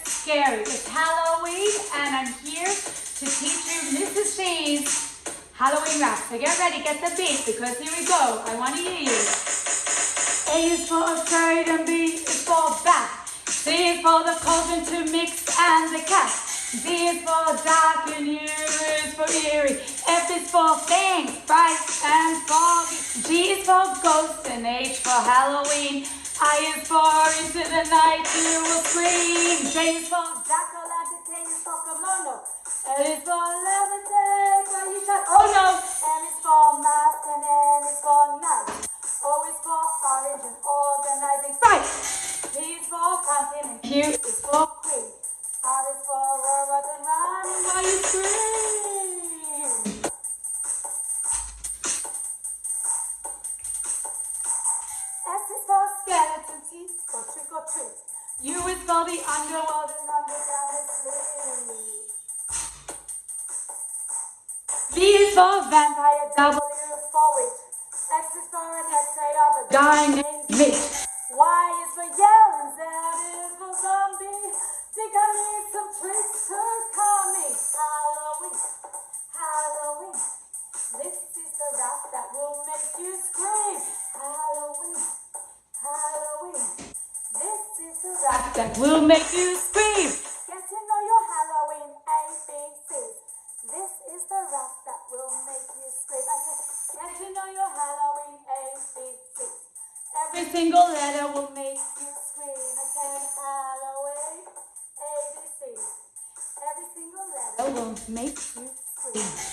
get scary. It's Halloween and I'm here to teach you Mrs. C's Halloween rap. So get ready, get the beat because here we go. I want to hear you. A is for afraid and B is for bat. C is for the cauldron to mix and the cat. D is for dark and U is for eerie. F is for fangs, fright, and foggy. G is for ghost and H for Halloween. I is for into the night you will scream. J is for jack-o'-lantern, K is for kimono. L is for levitate where you shut. Oh no! M is for mask and N is for night. O is for orange and organizing. Fright! P is for pumpkin and Q is for queen. R is for robot and running while you scream. S is for skeleton, T for trick or treat. U is for the underworld and underground sleep. V is for vampire, W is for witch. X is for an X-ray of a guy named Mitch. Y is for yell and Z is for zombie. Think I need some tricks to call me Halloween, Halloween. This is the rap that will make you scream. Halloween, Halloween. This is the rap that will make you scream. Get to know your Halloween ABCs. This is the rap that will make you scream. I said, get to know your Halloween ABCs. Every single letter will make you scream. I said Halloween ABC. Every single letter will make you scream.